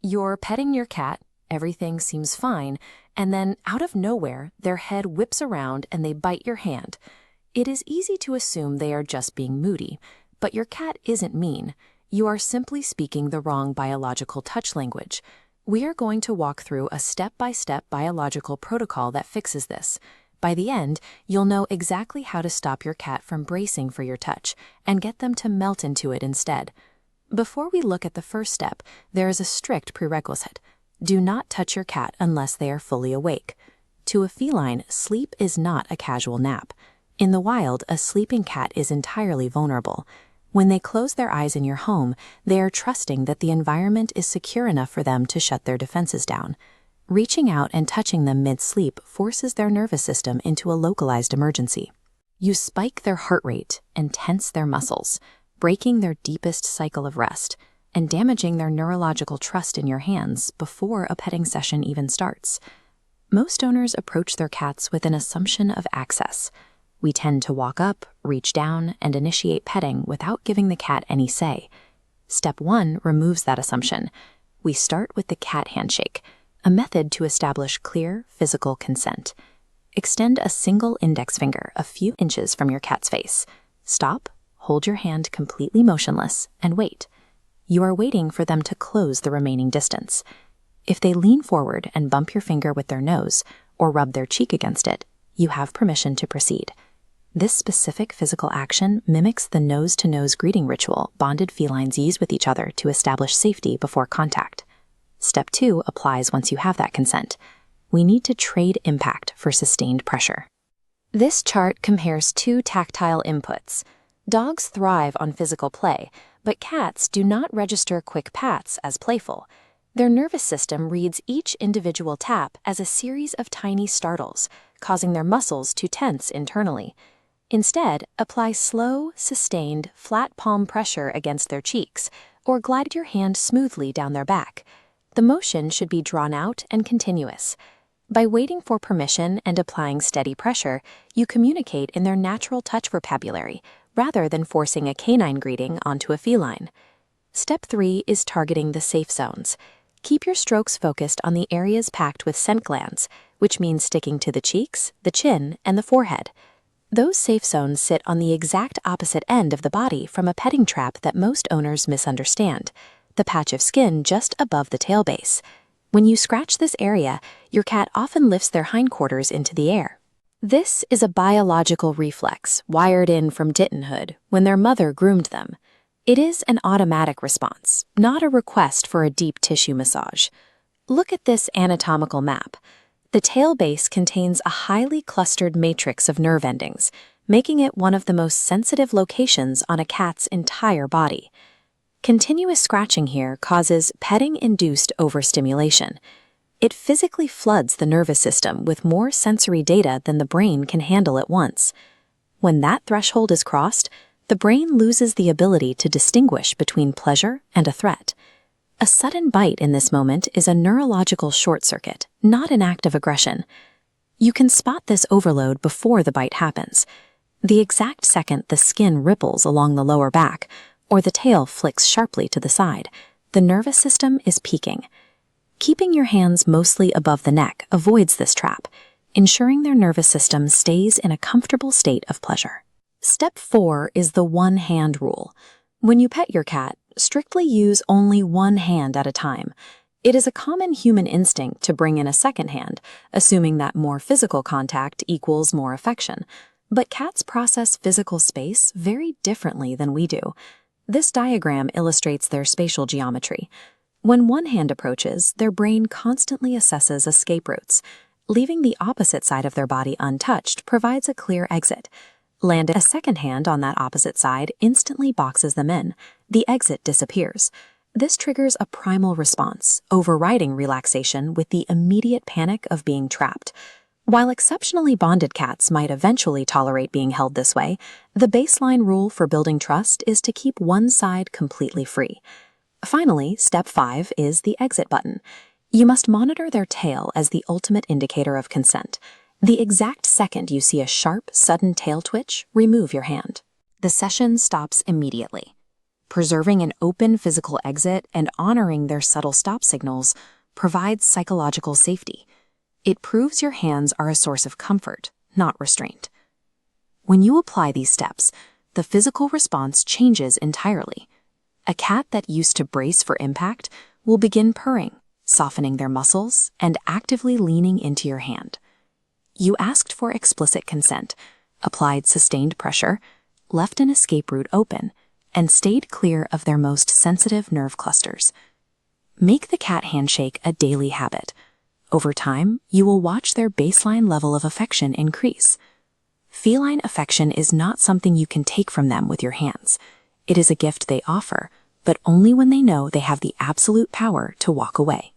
You're petting your cat, everything seems fine, and then out of nowhere, their head whips around and they bite your hand. It is easy to assume they are just being moody, but your cat isn't mean. You are simply speaking the wrong biological touch language. We are going to walk through a step-by-step biological protocol that fixes this. By the end, you'll know exactly how to stop your cat from bracing for your touch and get them to melt into it instead. Before we look at the first step, there is a strict prerequisite. Do not touch your cat unless they are fully awake. To a feline, sleep is not a casual nap. In the wild, a sleeping cat is entirely vulnerable. When they close their eyes in your home, they are trusting that the environment is secure enough for them to shut their defenses down. Reaching out and touching them mid-sleep forces their nervous system into a localized emergency. You spike their heart rate and tense their muscles, breaking their deepest cycle of rest and damaging their neurological trust in your hands before a petting session even starts. Most owners approach their cats with an assumption of access. We tend to walk up, reach down, and initiate petting without giving the cat any say. Step 1 removes that assumption. We start with the cat handshake, a method to establish clear physical consent. Extend a single index finger a few inches from your cat's face. Stop, hold your hand completely motionless, and wait. You are waiting for them to close the remaining distance. If they lean forward and bump your finger with their nose or rub their cheek against it, you have permission to proceed. This specific physical action mimics the nose-to-nose greeting ritual bonded felines use with each other to establish safety before contact. Step 2 applies once you have that consent. We need to trade impact for sustained pressure. This chart compares two tactile inputs. Dogs thrive on physical play, but cats do not register quick pats as playful. Their nervous system reads each individual tap as a series of tiny startles, causing their muscles to tense internally. Instead, apply slow, sustained, flat palm pressure against their cheeks, or glide your hand smoothly down their back. The motion should be drawn out and continuous. By waiting for permission and applying steady pressure, you communicate in their natural touch vocabulary, rather than forcing a canine greeting onto a feline. Step 3 is targeting the safe zones. Keep your strokes focused on the areas packed with scent glands, which means sticking to the cheeks, the chin, and the forehead. Those safe zones sit on the exact opposite end of the body from a petting trap that most owners misunderstand, the patch of skin just above the tail base. When you scratch this area, your cat often lifts their hindquarters into the air. This is a biological reflex wired in from dittenhood when their mother groomed them. It is an automatic response, not a request for a deep tissue massage. Look at this anatomical map. The tail base contains a highly clustered matrix of nerve endings, making it one of the most sensitive locations on a cat's entire body. Continuous scratching here causes petting-induced overstimulation. It physically floods the nervous system with more sensory data than the brain can handle at once. When that threshold is crossed, the brain loses the ability to distinguish between pleasure and a threat. A sudden bite in this moment is a neurological short circuit, not an act of aggression. You can spot this overload before the bite happens. The exact second the skin ripples along the lower back, or the tail flicks sharply to the side, the nervous system is peaking. Keeping your hands mostly above the neck avoids this trap, ensuring their nervous system stays in a comfortable state of pleasure. Step 4 is the one-hand rule. When you pet your cat, strictly use only one hand at a time. It is a common human instinct to bring in a second hand, assuming that more physical contact equals more affection. But cats process physical space very differently than we do. This diagram illustrates their spatial geometry. When one hand approaches, their brain constantly assesses escape routes. Leaving the opposite side of their body untouched provides a clear exit. Land a second hand on that opposite side instantly boxes them in. The exit disappears. This triggers a primal response, overriding relaxation with the immediate panic of being trapped. While exceptionally bonded cats might eventually tolerate being held this way, the baseline rule for building trust is to keep one side completely free. Finally, step 5 is the exit button. You must monitor their tail as the ultimate indicator of consent. The exact second you see a sharp, sudden tail twitch, remove your hand. The session stops immediately. Preserving an open physical exit and honoring their subtle stop signals provides psychological safety. It proves your hands are a source of comfort, not restraint. When you apply these steps, the physical response changes entirely. A cat that used to brace for impact will begin purring, softening their muscles, and actively leaning into your hand. You asked for explicit consent, applied sustained pressure, left an escape route open, and stayed clear of their most sensitive nerve clusters. Make the cat handshake a daily habit. Over time, you will watch their baseline level of affection increase. Feline affection is not something you can take from them with your hands. It is a gift they offer, but only when they know they have the absolute power to walk away.